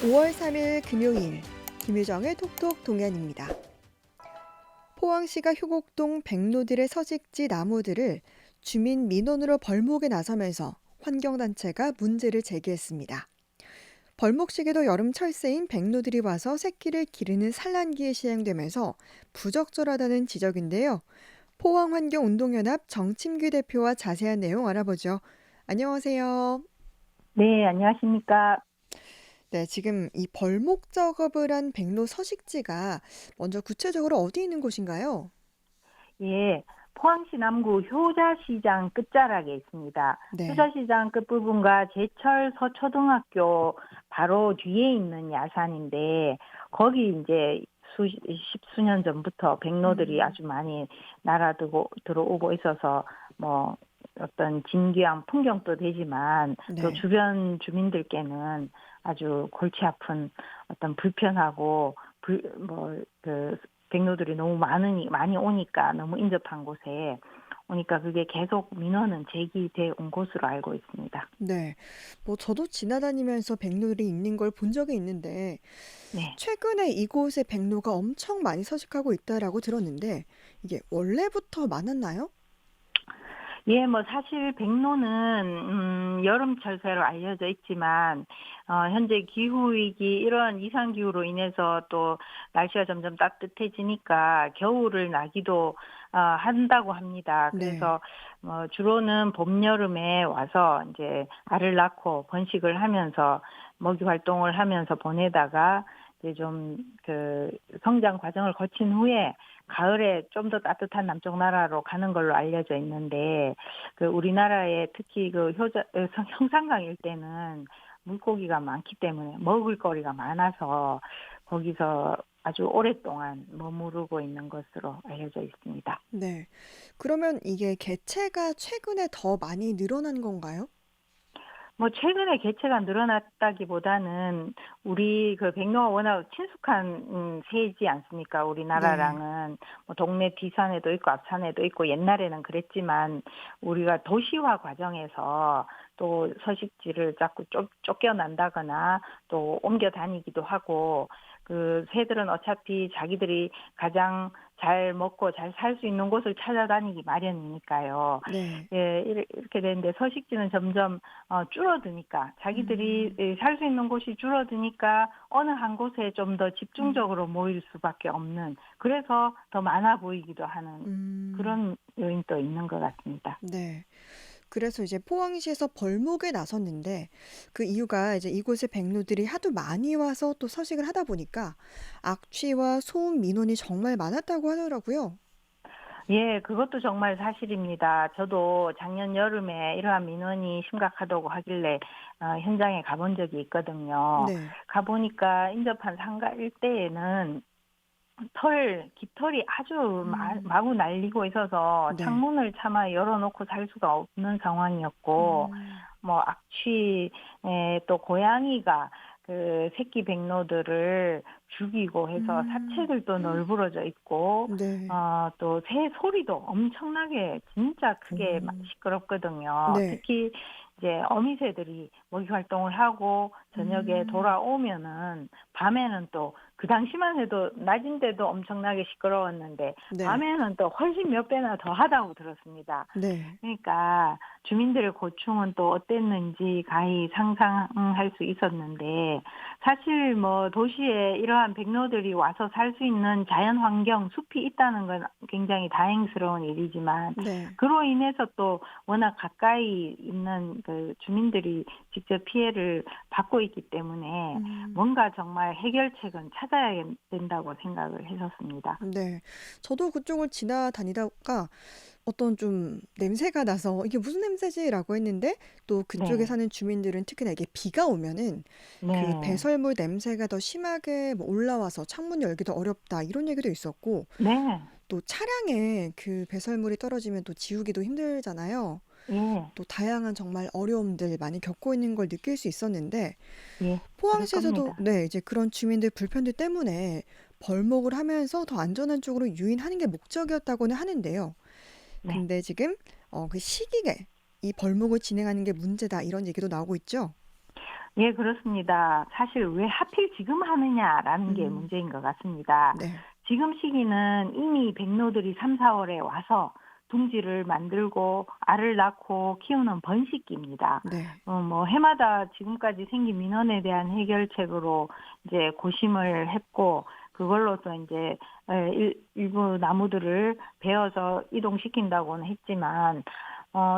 5월 3일 금요일 김유정의 톡톡 동안입니다. 포항시가 효곡동 백로들의 서식지 나무들을 주민 민원으로 벌목에 나서면서 환경단체가 문제를 제기했습니다. 벌목 시기도 여름 철새인 백로들이 와서 새끼를 기르는 산란기에 시행되면서 부적절하다는 지적인데요. 포항환경운동연합 정침규 대표와 자세한 내용 알아보죠. 안녕하세요. 네, 안녕하십니까. 네, 지금 이 벌목 작업을 한 백로 서식지가 먼저 구체적으로 어디 있는 곳인가요? 예, 포항시 남구 효자시장 끝자락에 있습니다. 네. 효자시장 끝부분과 제철 서초등학교 바로 뒤에 있는 야산인데, 거기 이제 십수년 전부터 백로들이 음, 아주 많이 들어오고 있어서, 뭐, 어떤 진귀한 풍경도 되지만, 또 네. 주변 주민들께는 아주 골치 아픈 어떤 불편하고, 백로들이 너무 많이 오니까 너무 인접한 곳에 오니까 그게 계속 민원은 제기돼 온 것으로 알고 있습니다. 네. 뭐 저도 지나다니면서 백로들이 있는 걸 본 적이 있는데 네. 최근에 이곳에 백로가 엄청 많이 서식하고 있다라고 들었는데 이게 원래부터 많았나요? 예, 뭐 사실 백로는 여름철새로 알려져 있지만 현재 기후 위기 이런 이상 기후로 인해서 또 날씨가 점점 따뜻해지니까 겨울을 나기도 한다고 합니다. 네. 그래서 주로는 봄 여름에 와서 이제 알을 낳고 번식을 하면서 먹이 활동을 하면서 보내다가 이제 좀 그 성장 과정을 거친 후에 가을에 좀 더 따뜻한 남쪽 나라로 가는 걸로 알려져 있는데, 그 우리나라에 특히 형산강 일대는 물고기가 많기 때문에 먹을거리가 많아서 거기서 아주 오랫동안 머무르고 있는 것으로 알려져 있습니다. 네. 그러면 이게 개체가 최근에 더 많이 늘어난 건가요? 뭐 최근에 개체가 늘어났다기보다는 우리 그 백로가 워낙 친숙한 새이지 않습니까? 네. 우리나라랑은 뭐 동네 뒤산에도 있고 앞산에도 있고 옛날에는 그랬지만 우리가 도시화 과정에서 또 서식지를 자꾸 쫓겨난다거나 또 옮겨 다니기도 하고, 그 새들은 어차피 자기들이 가장 잘 먹고 잘 살 수 있는 곳을 찾아다니기 마련이니까요. 네. 예, 이렇게 되는데 서식지는 점점 줄어드니까 자기들이 음. 살 수 있는 곳이 줄어드니까 어느 한 곳에 좀 더 음. 집중적으로 모일 수밖에 없는, 그래서 더 많아 보이기도 하는 음. 그런 요인도 있는 것 같습니다. 네. 그래서 이제 포항시에서 벌목에 나섰는데 그 이유가 이제 이곳에 백로들이 하도 많이 와서 또 서식을 하다 보니까 악취와 소음 민원이 정말 많았다고 하더라고요. 예, 그것도 정말 사실입니다. 저도 작년 여름에 이러한 민원이 심각하다고 하길래 현장에 가본 적이 있거든요. 네. 가보니까 인접한 상가 일대에는 깃털이 아주 음. 마구 날리고 있어서 네. 창문을 차마 열어놓고 살 수가 없는 상황이었고, 음. 뭐 악취에 또 고양이가 그 새끼 백로들을 죽이고 해서 음. 사체들도 널브러져 있고, 네. 또 새 소리도 엄청나게 진짜 크게 오. 시끄럽거든요. 네. 특히 이제 어미새들이 먹이 활동을 하고 저녁에 음. 돌아오면은 밤에는 또 그 당시만 해도 낮인데도 엄청나게 시끄러웠는데 네. 밤에는 또 훨씬 몇 배나 더 하다고 들었습니다. 네. 그러니까 주민들의 고충은 또 어땠는지 가히 상상할 수 있었는데, 사실 뭐 도시에 이러한 백로들이 와서 살 수 있는 자연 환경, 숲이 있다는 건 굉장히 다행스러운 일이지만, 네. 그로 인해서 또 워낙 가까이 있는 그 주민들이 직접 피해를 받고 있기 때문에 음. 뭔가 정말 해결책은 찾아야 된다고 생각을 했었습니다. 네. 저도 그쪽을 지나다니다가 어떤 좀 냄새가 나서 '이게 무슨 냄새지?'라고 했는데 또 그쪽에 네. 사는 주민들은 특히나 이게 비가 오면은 그 네. 배설물 냄새가 더 심하게 뭐 올라와서 "창문 열기도 어렵다." 이런 얘기도 있었고 네. 또 차량에 그 배설물이 떨어지면 또 지우기도 힘들잖아요. 예. 또 다양한 정말 어려움들 많이 겪고 있는 걸 느낄 수 있었는데 예. 그럴 포항시에서도 겁니다. 네 이제 그런 주민들 불편들 때문에 벌목을 하면서 더 안전한 쪽으로 유인하는 게 목적이었다고는 하는데요. 네. 근데 지금 그 시기에 이 벌목을 진행하는 게 문제다 이런 얘기도 나오고 있죠. 예, 그렇습니다. 사실 왜 하필 지금 하느냐라는 게 음. 문제인 것 같습니다. 네. 지금 시기는 이미 백로들이 3, 4월에 와서 둥지를 만들고 알을 낳고 키우는 번식기입니다. 네. 뭐 해마다 지금까지 생긴 민원에 대한 해결책으로 이제 고심을 했고 그걸로서 이제 일부 나무들을 베어서 이동시킨다고는 했지만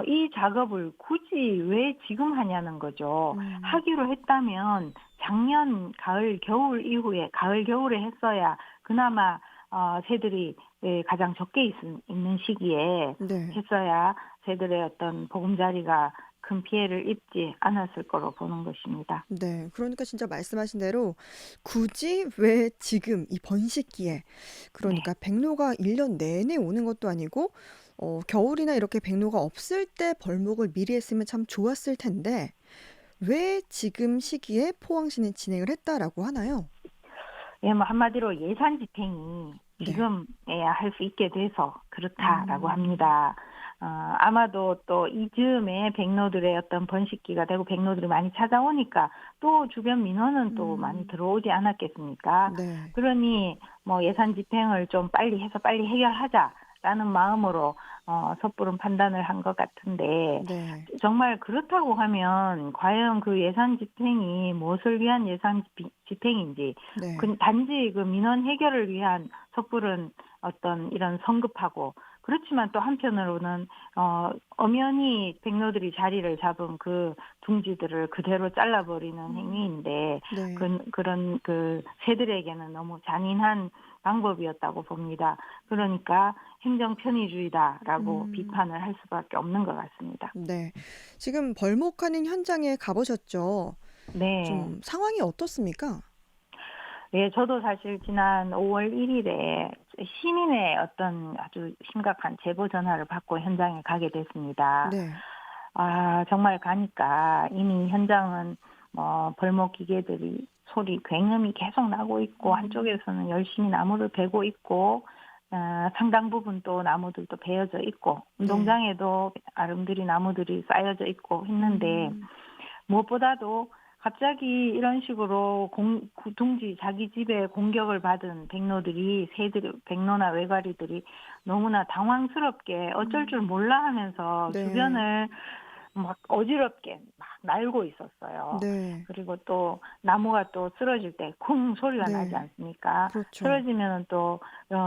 이 작업을 굳이 왜 지금 하냐는 거죠. 음. 하기로 했다면 작년 가을, 겨울 이후에 가을, 겨울에 했어야 그나마 새들이 가장 적게 있는 시기에 네. 했어야 새들의 어떤 보금자리가 큰 피해를 입지 않았을 거로 보는 것입니다. 네. 그러니까 진짜 말씀하신 대로 굳이 왜 지금 이 번식기에, 네. 그러니까 백로가 1년 내내 오는 것도 아니고 겨울이나 이렇게 백로가 없을 때 벌목을 미리 했으면 참 좋았을 텐데 왜 지금 시기에 포항시는 진행을 했다라고 하나요? 예, 뭐 한마디로 예산 집행이 네. 지금에야 할 수 있게 돼서 그렇다라고 음. 합니다. 아마도 또 이즈음에 백로들의 어떤 번식기가 되고 백로들이 많이 찾아오니까 또 주변 민원은 또 많이 음. 들어오지 않았겠습니까? 네. 그러니 뭐 예산 집행을 좀 빨리 해서 빨리 해결하자라는 마음으로 섣부른 판단을 한 것 같은데 네. 정말 그렇다고 하면 과연 그 예산 집행이 무엇을 위한 예산 집행인지 네. 단지 그 민원 해결을 위한 섣부른 어떤 이런 성급하고 그렇지만 또 한편으로는 엄연히 백로들이 자리를 잡은 그 둥지들을 그대로 잘라버리는 음. 행위인데 네. 그런 그 새들에게는 너무 잔인한 방법이었다고 봅니다. 그러니까 행정 편의주의다라고 음. 비판을 할 수밖에 없는 것 같습니다. 네. 지금 벌목하는 현장에 가보셨죠? 네. 좀 상황이 어떻습니까? 네, 저도 사실 지난 5월 1일에 시민의 어떤 아주 심각한 제보 전화를 받고 현장에 가게 됐습니다. 네. 정말 가니까 이미 현장은 뭐 벌목 기계들이 소리 굉음이 계속 나고 있고 음. 한쪽에서는 열심히 나무를 베고 있고 상당 부분 또 나무들도 베어져 있고 네. 운동장에도 아름드리 나무들이 쌓여져 있고 했는데 음. 무엇보다도 갑자기 이런 식으로 둥지 자기 집에 공격을 받은 백로들이 새들 백로나 외가리들이 너무나 당황스럽게 어쩔 줄 음. 몰라 하면서 네. 주변을 막 어지럽게 막 날고 있었어요. 네. 그리고 또 나무가 또 쓰러질 때 쿵 소리가 나지 네. 않습니까? 그렇죠. 쓰러지면은 또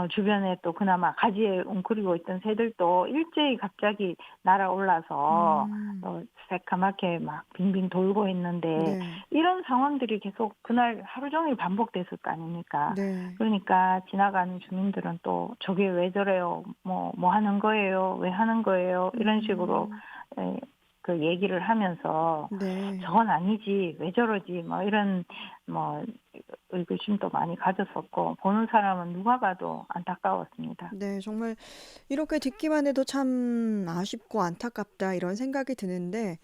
주변에 또 그나마 가지에 웅크리고 있던 새들도 일제히 갑자기 날아올라서 음. 새카맣게 막 빙빙 돌고 있는데 네. 이런 상황들이 계속 그날 하루 종일 반복됐을 거 아닙니까? 네. 그러니까 지나가는 주민들은 또 저게 왜 저래요? 뭐 하는 거예요? 왜 하는 거예요? 이런 식으로 음. 에, 그 얘기를 하면서 네. 저건 아니지 왜 저러지 뭐 이런 뭐 의구심도 많이 가졌었고 보는 사람은 누가 봐도 안타까웠습니다. 네. 정말 이렇게 듣기만 해도 참 아쉽고 안타깝다 이런 생각이 드는데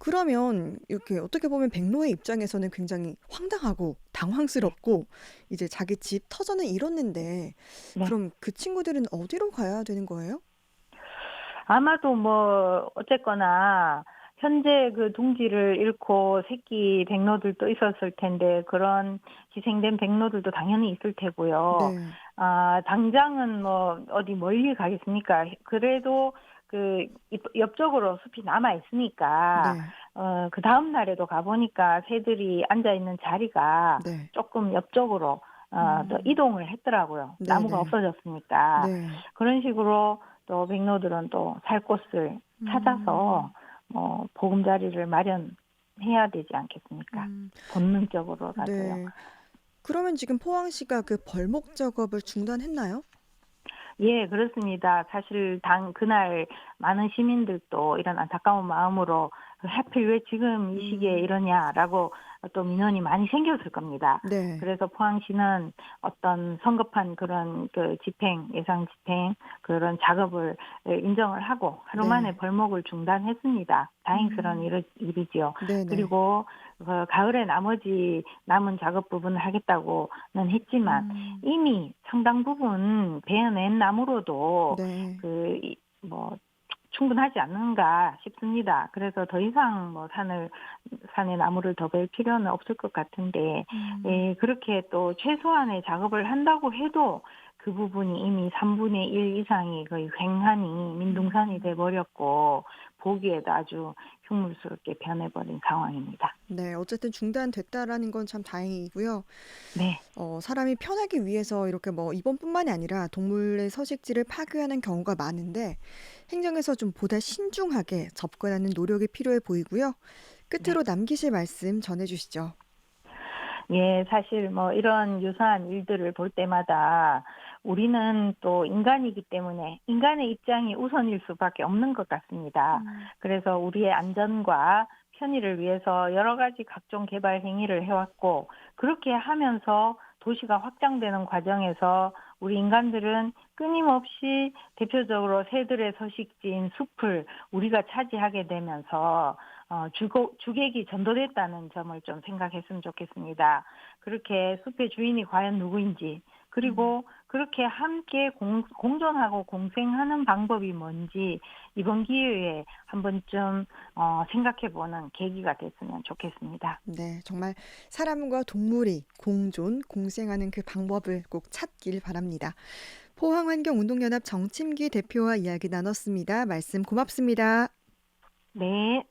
그러면 이렇게 어떻게 보면 백로의 입장에서는 굉장히 황당하고 네, 당황스럽고 이제 자기 집 터전을 잃었는데 네. 그럼 그 친구들은 어디로 가야 되는 거예요? 아마도 뭐 어쨌거나 현재 그 둥지를 잃고 새끼 백로들도 있었을 텐데 그런 희생된 백로들도 당연히 있을 테고요. 네. 당장은 뭐 어디 멀리 가겠습니까? 그래도 그 옆쪽으로 숲이 남아 있으니까 네. 그 다음 날에도 가보니까 새들이 앉아 있는 자리가 네. 조금 옆쪽으로 또 음. 이동을 했더라고요. 나무가 네네. 없어졌으니까 네. 그런 식으로 또 백로들은 또 살 곳을 찾아서 음. 보금자리를 마련해야 되지 않겠습니까? 음. 본능적으로라도요. 네. 그러면 지금 포항시가 그 벌목 작업을 중단했나요? 예, 그렇습니다. 사실 그날 많은 시민들도 이런 안타까운 마음으로 하필 왜 지금 이 시기에 음. 이러냐라고 또 민원이 많이 생겼을 겁니다. 네. 그래서 포항시는 어떤 성급한 그런 그 예상 집행 그런 작업을 인정을 하고 하루 만에 네. 벌목을 중단했습니다. 다행스러운 음. 일이지요. 네네. 그리고 가을에 나머지 남은 작업 부분을 하겠다고는 했지만 음. 이미 상당 부분 베어낸 나무로도 네. 뭐 충분하지 않는가 싶습니다. 그래서 더 이상 뭐 산에 나무를 더 벨 필요는 없을 것 같은데, 음. 예, 그렇게 또 최소한의 작업을 한다고 해도 그 부분이 이미 3분의 1 이상이 거의 횡하니 민둥산이 음. 돼버렸고, 보기에도 아주 흉물스럽게 변해버린 상황입니다. 네. 어쨌든 중단됐다라는 건 참 다행이고요. 네. 사람이 편하기 위해서 이렇게 뭐 이번뿐만이 아니라 동물의 서식지를 파괴하는 경우가 많은데 행정에서 좀 보다 신중하게 접근하는 노력이 필요해 보이고요. 네. 끝으로 남기실 말씀 전해 주시죠. 예, 사실 뭐 이런 유사한 일들을 볼 때마다 우리는 또 인간이기 때문에 인간의 입장이 우선일 수밖에 없는 것 같습니다. 음. 그래서 우리의 안전과 편의를 위해서 여러 가지 각종 개발 행위를 해왔고, 그렇게 하면서 도시가 확장되는 과정에서 우리 인간들은 끊임없이 대표적으로 새들의 서식지인 숲을 우리가 차지하게 되면서 주객이 전도됐다는 점을 좀 생각했으면 좋겠습니다. 그렇게 숲의 주인이 과연 누구인지, 음. 그리고 그렇게 함께 공존하고 공생하는 방법이 뭔지 이번 기회에 한 번쯤 생각해보는 계기가 됐으면 좋겠습니다. 네. 정말 사람과 동물이 공존, 공생하는 그 방법을 꼭 찾길 바랍니다. 포항환경운동연합 정침기 대표와 이야기 나눴습니다. 말씀 고맙습니다. 네.